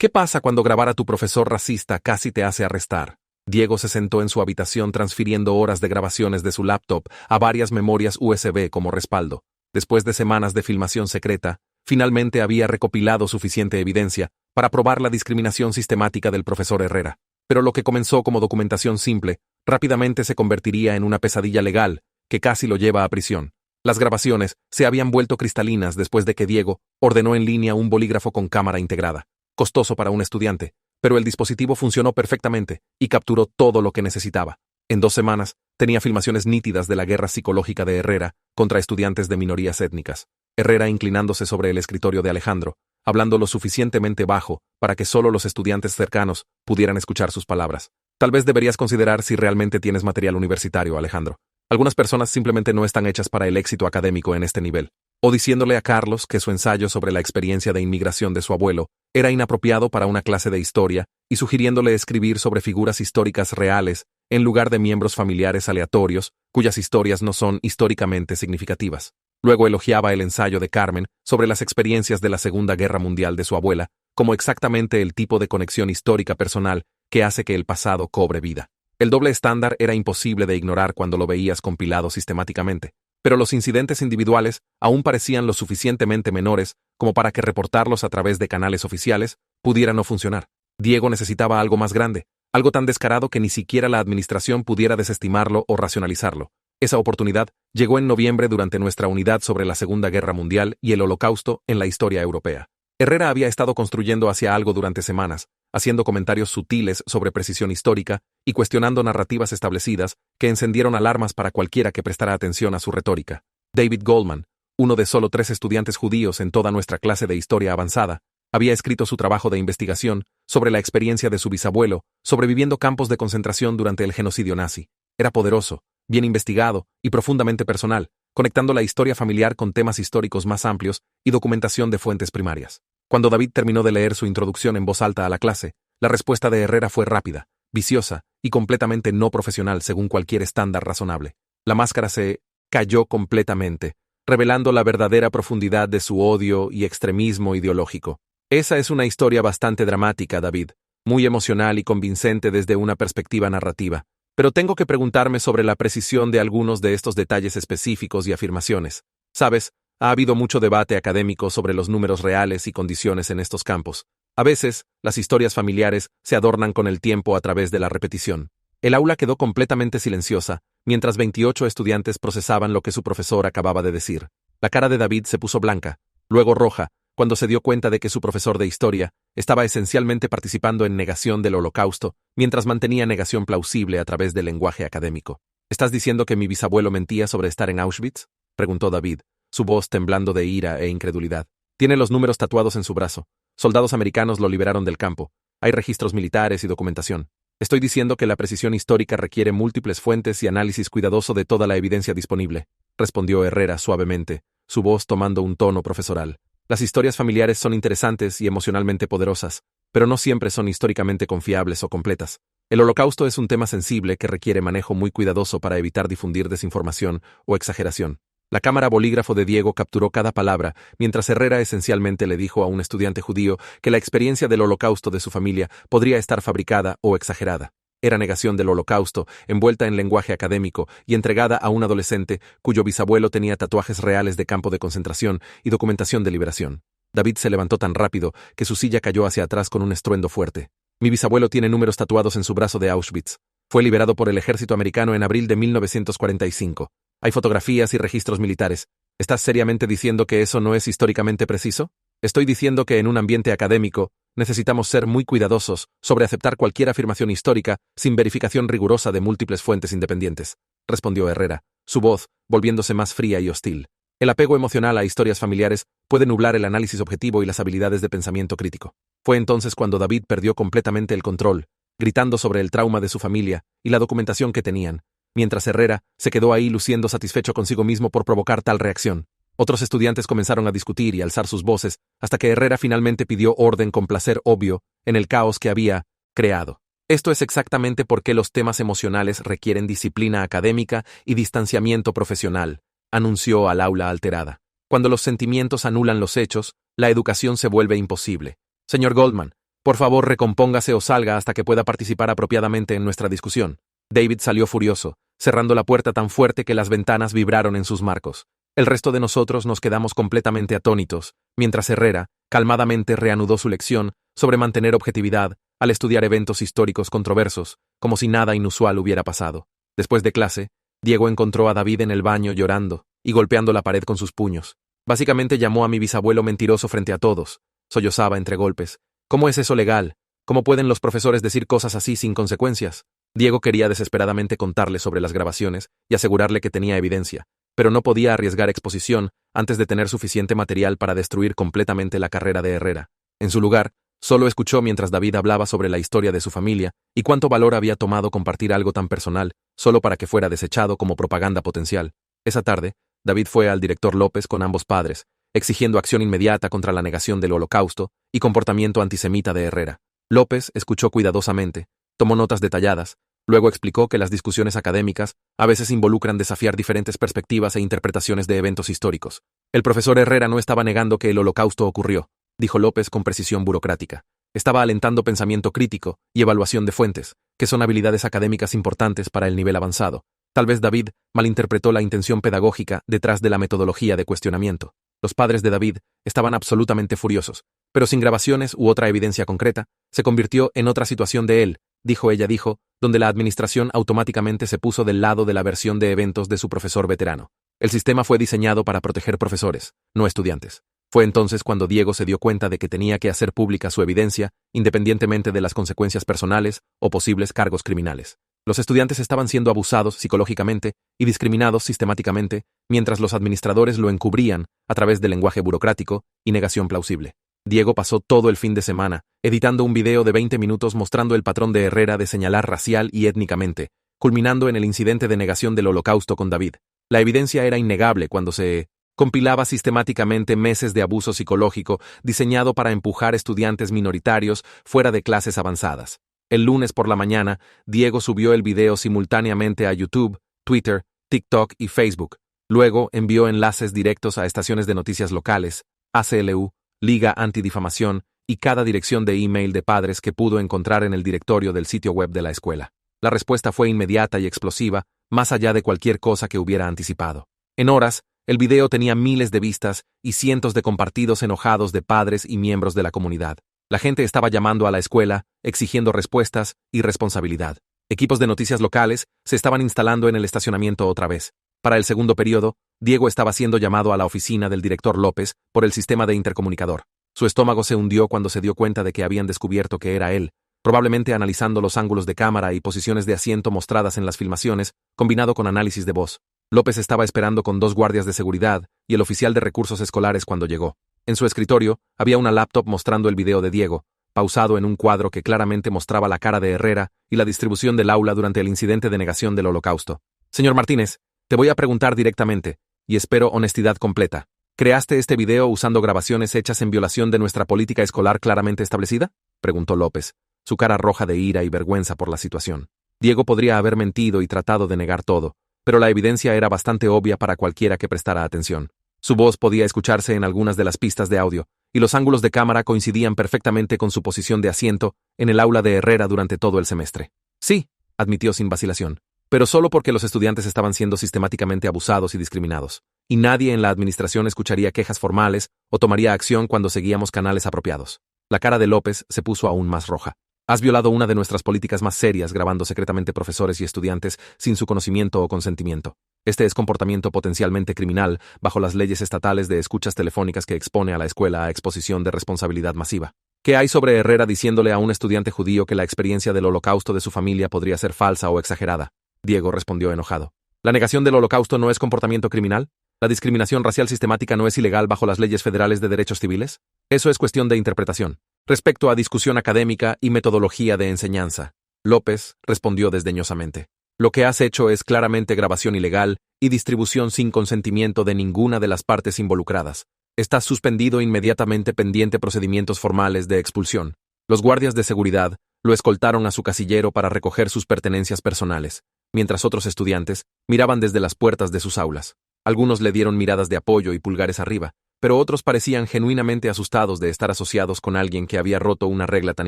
¿Qué pasa cuando grabar a tu profesor racista casi te hace arrestar? Diego se sentó en su habitación transfiriendo horas de grabaciones de su laptop a varias memorias USB como respaldo. Después de semanas de filmación secreta, finalmente había recopilado suficiente evidencia para probar la discriminación sistemática del profesor Herrera. Pero lo que comenzó como documentación simple, rápidamente se convertiría en una pesadilla legal que casi lo lleva a prisión. Las grabaciones se habían vuelto cristalinas después de que Diego ordenó en línea un bolígrafo con cámara integrada. Costoso para un estudiante, pero el dispositivo funcionó perfectamente y capturó todo lo que necesitaba. En 2 semanas, tenía filmaciones nítidas de la guerra psicológica de Herrera contra estudiantes de minorías étnicas. Herrera inclinándose sobre el escritorio de Alejandro, hablando lo suficientemente bajo para que solo los estudiantes cercanos pudieran escuchar sus palabras. Tal vez deberías considerar si realmente tienes material universitario, Alejandro. Algunas personas simplemente no están hechas para el éxito académico en este nivel. O diciéndole a Carlos que su ensayo sobre la experiencia de inmigración de su abuelo era inapropiado para una clase de historia y sugiriéndole escribir sobre figuras históricas reales en lugar de miembros familiares aleatorios cuyas historias no son históricamente significativas. Luego elogiaba el ensayo de Carmen sobre las experiencias de la Segunda Guerra Mundial de su abuela como exactamente el tipo de conexión histórica personal que hace que el pasado cobre vida. El doble estándar era imposible de ignorar cuando lo veías compilado sistemáticamente, pero los incidentes individuales aún parecían lo suficientemente menores como para que reportarlos a través de canales oficiales pudiera no funcionar. Diego necesitaba algo más grande, algo tan descarado que ni siquiera la administración pudiera desestimarlo o racionalizarlo. Esa oportunidad llegó en noviembre durante nuestra unidad sobre la Segunda Guerra Mundial y el Holocausto en la historia europea. Herrera había estado construyendo hacia algo durante semanas, haciendo comentarios sutiles sobre precisión histórica y cuestionando narrativas establecidas que encendieron alarmas para cualquiera que prestara atención a su retórica. David Goldman, uno de solo 3 estudiantes judíos en toda nuestra clase de historia avanzada, había escrito su trabajo de investigación sobre la experiencia de su bisabuelo sobreviviendo campos de concentración durante el genocidio nazi. Era poderoso, bien investigado y profundamente personal, conectando la historia familiar con temas históricos más amplios y documentación de fuentes primarias. Cuando David terminó de leer su introducción en voz alta a la clase, la respuesta de Herrera fue rápida, viciosa y completamente no profesional según cualquier estándar razonable. La máscara se cayó completamente, revelando la verdadera profundidad de su odio y extremismo ideológico. Esa es una historia bastante dramática, David, muy emocional y convincente desde una perspectiva narrativa, pero tengo que preguntarme sobre la precisión de algunos de estos detalles específicos y afirmaciones. ¿Sabes? Ha habido mucho debate académico sobre los números reales y condiciones en estos campos. A veces, las historias familiares se adornan con el tiempo a través de la repetición. El aula quedó completamente silenciosa, mientras 28 estudiantes procesaban lo que su profesor acababa de decir. La cara de David se puso blanca, luego roja, cuando se dio cuenta de que su profesor de historia estaba esencialmente participando en negación del Holocausto, mientras mantenía negación plausible a través del lenguaje académico. ¿Estás diciendo que mi bisabuelo mentía sobre estar en Auschwitz?, preguntó David, su voz temblando de ira e incredulidad. Tiene los números tatuados en su brazo. Soldados americanos lo liberaron del campo. Hay registros militares y documentación. Estoy diciendo que la precisión histórica requiere múltiples fuentes y análisis cuidadoso de toda la evidencia disponible, respondió Herrera suavemente, su voz tomando un tono profesoral. Las historias familiares son interesantes y emocionalmente poderosas, pero no siempre son históricamente confiables o completas. El Holocausto es un tema sensible que requiere manejo muy cuidadoso para evitar difundir desinformación o exageración. La cámara bolígrafo de Diego capturó cada palabra, mientras Herrera esencialmente le dijo a un estudiante judío que la experiencia del Holocausto de su familia podría estar fabricada o exagerada. Era negación del Holocausto, envuelta en lenguaje académico y entregada a un adolescente cuyo bisabuelo tenía tatuajes reales de campo de concentración y documentación de liberación. David se levantó tan rápido que su silla cayó hacia atrás con un estruendo fuerte. Mi bisabuelo tiene números tatuados en su brazo de Auschwitz. Fue liberado por el ejército americano en abril de 1945. Hay fotografías y registros militares. ¿Estás seriamente diciendo que eso no es históricamente preciso? Estoy diciendo que en un ambiente académico necesitamos ser muy cuidadosos sobre aceptar cualquier afirmación histórica sin verificación rigurosa de múltiples fuentes independientes, respondió Herrera, su voz volviéndose más fría y hostil. El apego emocional a historias familiares puede nublar el análisis objetivo y las habilidades de pensamiento crítico. Fue entonces cuando David perdió completamente el control, gritando sobre el trauma de su familia y la documentación que tenían, mientras Herrera se quedó ahí luciendo satisfecho consigo mismo por provocar tal reacción. Otros estudiantes comenzaron a discutir y alzar sus voces, hasta que Herrera finalmente pidió orden con placer obvio en el caos que había creado. Esto es exactamente por qué los temas emocionales requieren disciplina académica y distanciamiento profesional, anunció al aula alterada. Cuando los sentimientos anulan los hechos, la educación se vuelve imposible. Señor Goldman, Por favor, recompóngase o salga hasta que pueda participar apropiadamente en nuestra discusión. David salió furioso, cerrando la puerta tan fuerte que las ventanas vibraron en sus marcos. El resto de nosotros nos quedamos completamente atónitos, mientras Herrera, calmadamente reanudó su lección sobre mantener objetividad al estudiar eventos históricos controversos, como si nada inusual hubiera pasado. Después de clase, Diego encontró a David en el baño llorando y golpeando la pared con sus puños. Básicamente llamó a mi bisabuelo mentiroso frente a todos. Sollozaba entre golpes. ¿Cómo es eso legal? ¿Cómo pueden los profesores decir cosas así sin consecuencias? Diego quería desesperadamente contarle sobre las grabaciones y asegurarle que tenía evidencia, pero no podía arriesgar exposición antes de tener suficiente material para destruir completamente la carrera de Herrera. En su lugar, solo escuchó mientras David hablaba sobre la historia de su familia y cuánto valor había tomado compartir algo tan personal, solo para que fuera desechado como propaganda potencial. Esa tarde, David fue al director López con ambos padres, exigiendo acción inmediata contra la negación del Holocausto y comportamiento antisemita de Herrera. López escuchó cuidadosamente, tomó notas detalladas, luego explicó que las discusiones académicas a veces involucran desafiar diferentes perspectivas e interpretaciones de eventos históricos. El profesor Herrera no estaba negando que el Holocausto ocurrió, dijo López con precisión burocrática. Estaba alentando pensamiento crítico y evaluación de fuentes, que son habilidades académicas importantes para el nivel avanzado. Tal vez David malinterpretó la intención pedagógica detrás de la metodología de cuestionamiento. Los padres de David estaban absolutamente furiosos, pero sin grabaciones u otra evidencia concreta, se convirtió en otra situación de él, dijo, donde la administración automáticamente se puso del lado de la versión de eventos de su profesor veterano. El sistema fue diseñado para proteger profesores, no estudiantes. Fue entonces cuando Diego se dio cuenta de que tenía que hacer pública su evidencia, independientemente de las consecuencias personales o posibles cargos criminales. Los estudiantes estaban siendo abusados psicológicamente y discriminados sistemáticamente, mientras los administradores lo encubrían a través del lenguaje burocrático y negación plausible. Diego pasó todo el fin de semana editando un video de 20 minutos mostrando el patrón de Herrera de señalar racial y étnicamente, culminando en el incidente de negación del Holocausto con David. La evidencia era innegable cuando se compilaba sistemáticamente meses de abuso psicológico diseñado para empujar estudiantes minoritarios fuera de clases avanzadas. El lunes por la mañana, Diego subió el video simultáneamente a YouTube, Twitter, TikTok y Facebook. Luego envió enlaces directos a estaciones de noticias locales, ACLU, Liga Antidifamación y cada dirección de email de padres que pudo encontrar en el directorio del sitio web de la escuela. La respuesta fue inmediata y explosiva, más allá de cualquier cosa que hubiera anticipado. En horas, el video tenía miles de vistas y cientos de compartidos enojados de padres y miembros de la comunidad. La gente estaba llamando a la escuela, exigiendo respuestas y responsabilidad. Equipos de noticias locales se estaban instalando en el estacionamiento otra vez. Para el segundo periodo, Diego estaba siendo llamado a la oficina del director López por el sistema de intercomunicador. Su estómago se hundió cuando se dio cuenta de que habían descubierto que era él, probablemente analizando los ángulos de cámara y posiciones de asiento mostradas en las filmaciones, combinado con análisis de voz. López estaba esperando con 2 guardias de seguridad y el oficial de recursos escolares cuando llegó. En su escritorio había una laptop mostrando el video de Diego, pausado en un cuadro que claramente mostraba la cara de Herrera y la distribución del aula durante el incidente de negación del Holocausto. Señor Martínez, te voy a preguntar directamente, y espero honestidad completa. ¿Creaste este video usando grabaciones hechas en violación de nuestra política escolar claramente establecida? Preguntó López, su cara roja de ira y vergüenza por la situación. Diego podría haber mentido y tratado de negar todo, pero la evidencia era bastante obvia para cualquiera que prestara atención. Su voz podía escucharse en algunas de las pistas de audio, y los ángulos de cámara coincidían perfectamente con su posición de asiento en el aula de Herrera durante todo el semestre. Sí, admitió sin vacilación, pero solo porque los estudiantes estaban siendo sistemáticamente abusados y discriminados, y nadie en la administración escucharía quejas formales o tomaría acción cuando seguíamos canales apropiados. La cara de López se puso aún más roja. Has violado una de nuestras políticas más serias grabando secretamente profesores y estudiantes sin su conocimiento o consentimiento. Este es comportamiento potencialmente criminal bajo las leyes estatales de escuchas telefónicas que expone a la escuela a exposición de responsabilidad masiva. ¿Qué hay sobre Herrera diciéndole a un estudiante judío que la experiencia del Holocausto de su familia podría ser falsa o exagerada? Diego respondió enojado. ¿La negación del Holocausto no es comportamiento criminal? ¿La discriminación racial sistemática no es ilegal bajo las leyes federales de derechos civiles? Eso es cuestión de interpretación. Respecto a discusión académica y metodología de enseñanza, López respondió desdeñosamente. Lo que has hecho es claramente grabación ilegal y distribución sin consentimiento de ninguna de las partes involucradas. Estás suspendido inmediatamente pendiente procedimientos formales de expulsión. Los guardias de seguridad lo escoltaron a su casillero para recoger sus pertenencias personales, mientras otros estudiantes miraban desde las puertas de sus aulas. Algunos le dieron miradas de apoyo y pulgares arriba, pero otros parecían genuinamente asustados de estar asociados con alguien que había roto una regla tan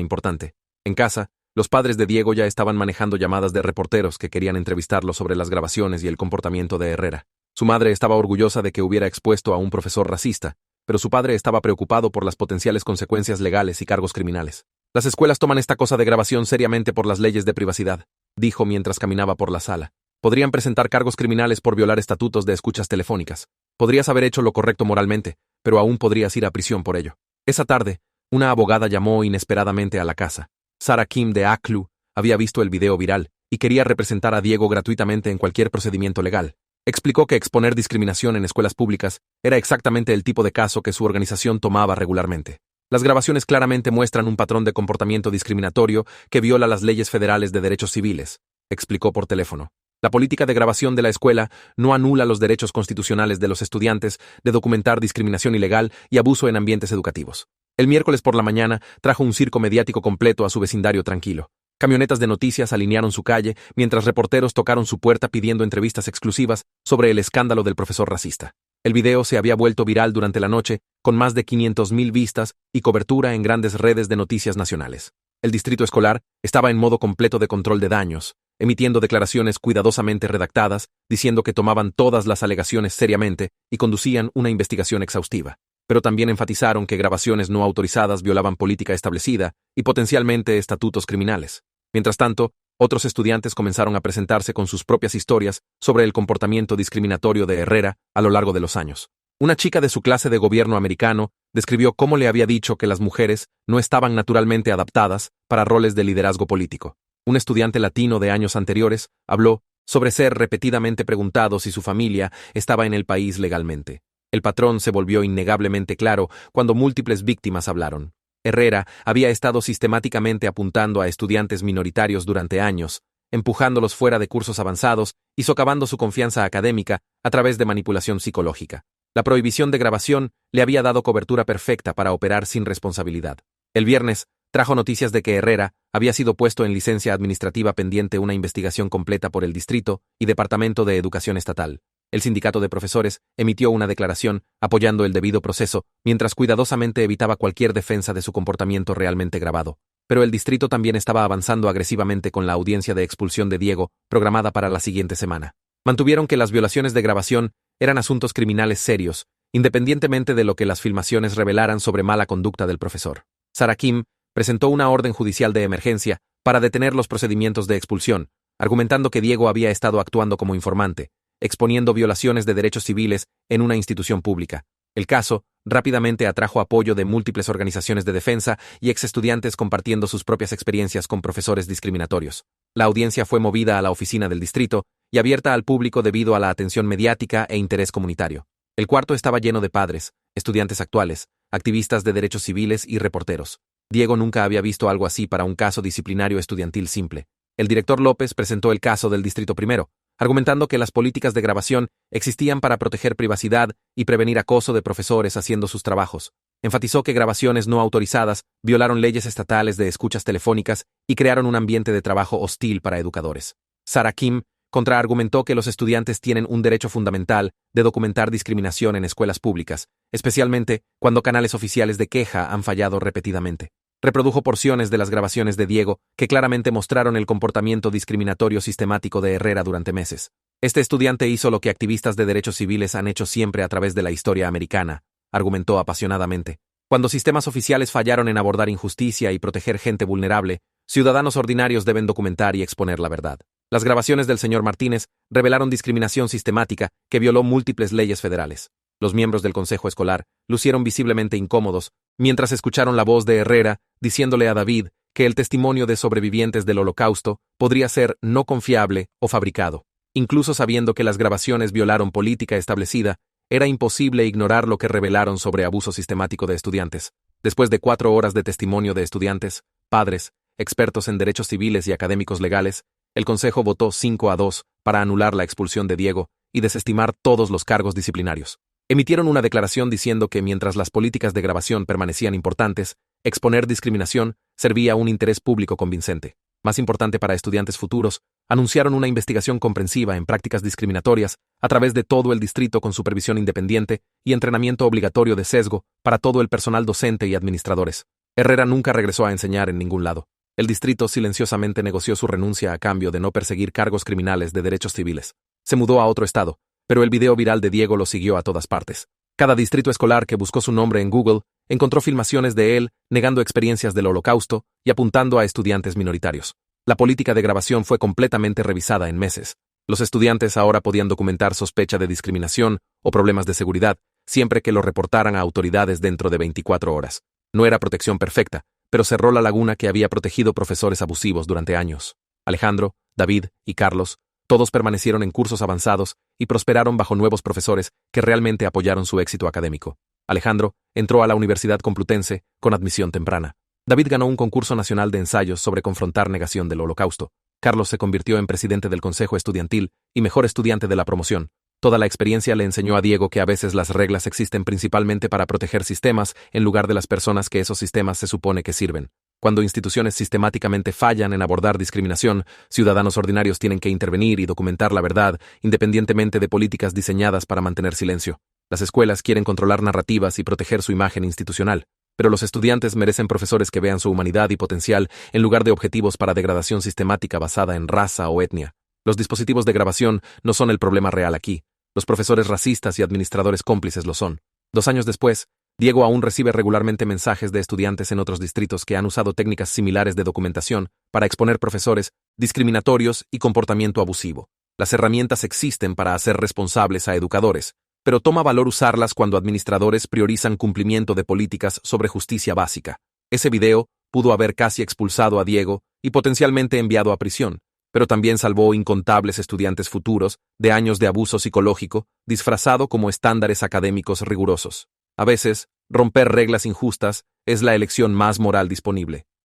importante. En casa, los padres de Diego ya estaban manejando llamadas de reporteros que querían entrevistarlo sobre las grabaciones y el comportamiento de Herrera. Su madre estaba orgullosa de que hubiera expuesto a un profesor racista, pero su padre estaba preocupado por las potenciales consecuencias legales y cargos criminales. Las escuelas toman esta cosa de grabación seriamente por las leyes de privacidad, dijo mientras caminaba por la sala. Podrían presentar cargos criminales por violar estatutos de escuchas telefónicas. Podrías haber hecho lo correcto moralmente, pero aún podrías ir a prisión por ello. Esa tarde, una abogada llamó inesperadamente a la casa. Sarah Kim de ACLU había visto el video viral y quería representar a Diego gratuitamente en cualquier procedimiento legal. Explicó que exponer discriminación en escuelas públicas era exactamente el tipo de caso que su organización tomaba regularmente. Las grabaciones claramente muestran un patrón de comportamiento discriminatorio que viola las leyes federales de derechos civiles, explicó por teléfono. La política de grabación de la escuela no anula los derechos constitucionales de los estudiantes de documentar discriminación ilegal y abuso en ambientes educativos. El miércoles por la mañana trajo un circo mediático completo a su vecindario tranquilo. Camionetas de noticias alinearon su calle mientras reporteros tocaron su puerta pidiendo entrevistas exclusivas sobre el escándalo del profesor racista. El video se había vuelto viral durante la noche, con más de 500,000 vistas y cobertura en grandes redes de noticias nacionales. El distrito escolar estaba en modo completo de control de daños, emitiendo declaraciones cuidadosamente redactadas, diciendo que tomaban todas las alegaciones seriamente y conducían una investigación exhaustiva. Pero también enfatizaron que grabaciones no autorizadas violaban política establecida y potencialmente estatutos criminales. Mientras tanto, otros estudiantes comenzaron a presentarse con sus propias historias sobre el comportamiento discriminatorio de Herrera a lo largo de los años. Una chica de su clase de gobierno americano describió cómo le había dicho que las mujeres no estaban naturalmente adaptadas para roles de liderazgo político. Un estudiante latino de años anteriores habló sobre ser repetidamente preguntado si su familia estaba en el país legalmente. El patrón se volvió innegablemente claro cuando múltiples víctimas hablaron. Herrera había estado sistemáticamente apuntando a estudiantes minoritarios durante años, empujándolos fuera de cursos avanzados y socavando su confianza académica a través de manipulación psicológica. La prohibición de grabación le había dado cobertura perfecta para operar sin responsabilidad. El viernes, trajo noticias de que Herrera había sido puesto en licencia administrativa pendiente una investigación completa por el Distrito y Departamento de Educación Estatal. El sindicato de profesores emitió una declaración apoyando el debido proceso, mientras cuidadosamente evitaba cualquier defensa de su comportamiento realmente grabado. Pero el distrito también estaba avanzando agresivamente con la audiencia de expulsión de Diego, programada para la siguiente semana. Mantuvieron que las violaciones de grabación eran asuntos criminales serios, independientemente de lo que las filmaciones revelaran sobre mala conducta del profesor. Sarah Kim presentó una orden judicial de emergencia para detener los procedimientos de expulsión, argumentando que Diego había estado actuando como informante, exponiendo violaciones de derechos civiles en una institución pública. El caso rápidamente atrajo apoyo de múltiples organizaciones de defensa y exestudiantes compartiendo sus propias experiencias con profesores discriminatorios. La audiencia fue movida a la oficina del distrito y abierta al público debido a la atención mediática e interés comunitario. El cuarto estaba lleno de padres, estudiantes actuales, activistas de derechos civiles y reporteros. Diego nunca había visto algo así para un caso disciplinario estudiantil simple. El director López presentó el caso del Distrito Primero, argumentando que las políticas de grabación existían para proteger privacidad y prevenir acoso de profesores haciendo sus trabajos. Enfatizó que grabaciones no autorizadas violaron leyes estatales de escuchas telefónicas y crearon un ambiente de trabajo hostil para educadores. Sarah Kim contraargumentó que los estudiantes tienen un derecho fundamental de documentar discriminación en escuelas públicas, especialmente cuando canales oficiales de queja han fallado repetidamente. Reprodujo porciones de las grabaciones de Diego que claramente mostraron el comportamiento discriminatorio sistemático de Herrera durante meses. Este estudiante hizo lo que activistas de derechos civiles han hecho siempre a través de la historia americana, argumentó apasionadamente. Cuando sistemas oficiales fallaron en abordar injusticia y proteger gente vulnerable, ciudadanos ordinarios deben documentar y exponer la verdad. Las grabaciones del señor Martínez revelaron discriminación sistemática que violó múltiples leyes federales. Los miembros del consejo escolar lucieron visiblemente incómodos mientras escucharon la voz de Herrera diciéndole a David que el testimonio de sobrevivientes del Holocausto podría ser no confiable o fabricado. Incluso sabiendo que las grabaciones violaron política establecida, era imposible ignorar lo que revelaron sobre abuso sistemático de estudiantes. Después de 4 horas de testimonio de estudiantes, padres, expertos en derechos civiles y académicos legales, el Consejo votó 5-2 para anular la expulsión de Diego y desestimar todos los cargos disciplinarios. Emitieron una declaración diciendo que mientras las políticas de grabación permanecían importantes, exponer discriminación servía a un interés público convincente. Más importante para estudiantes futuros, anunciaron una investigación comprensiva en prácticas discriminatorias a través de todo el distrito con supervisión independiente y entrenamiento obligatorio de sesgo para todo el personal docente y administradores. Herrera nunca regresó a enseñar en ningún lado. El distrito silenciosamente negoció su renuncia a cambio de no perseguir cargos criminales de derechos civiles. Se mudó a otro estado, pero el video viral de Diego lo siguió a todas partes. Cada distrito escolar que buscó su nombre en Google encontró filmaciones de él negando experiencias del Holocausto y apuntando a estudiantes minoritarios. La política de grabación fue completamente revisada en meses. Los estudiantes ahora podían documentar sospecha de discriminación o problemas de seguridad, siempre que lo reportaran a autoridades dentro de 24 horas. No era protección perfecta, pero cerró la laguna que había protegido profesores abusivos durante años. Alejandro, David y Carlos, todos permanecieron en cursos avanzados y prosperaron bajo nuevos profesores que realmente apoyaron su éxito académico. Alejandro entró a la Universidad Complutense con admisión temprana. David ganó un concurso nacional de ensayos sobre confrontar negación del Holocausto. Carlos se convirtió en presidente del Consejo Estudiantil y mejor estudiante de la promoción. Toda la experiencia le enseñó a Diego que a veces las reglas existen principalmente para proteger sistemas en lugar de las personas que esos sistemas se supone que sirven. Cuando instituciones sistemáticamente fallan en abordar discriminación, ciudadanos ordinarios tienen que intervenir y documentar la verdad, independientemente de políticas diseñadas para mantener silencio. Las escuelas quieren controlar narrativas y proteger su imagen institucional, pero los estudiantes merecen profesores que vean su humanidad y potencial en lugar de objetivos para degradación sistemática basada en raza o etnia. Los dispositivos de grabación no son el problema real aquí. Los profesores racistas y administradores cómplices lo son. 2 años después, Diego aún recibe regularmente mensajes de estudiantes en otros distritos que han usado técnicas similares de documentación para exponer profesores discriminatorios y comportamiento abusivo. Las herramientas existen para hacer responsables a educadores, pero toma valor usarlas cuando administradores priorizan cumplimiento de políticas sobre justicia básica. Ese video pudo haber casi expulsado a Diego y potencialmente enviado a prisión, pero también salvó incontables estudiantes futuros de años de abuso psicológico disfrazado como estándares académicos rigurosos. A veces, romper reglas injustas es la elección más moral disponible.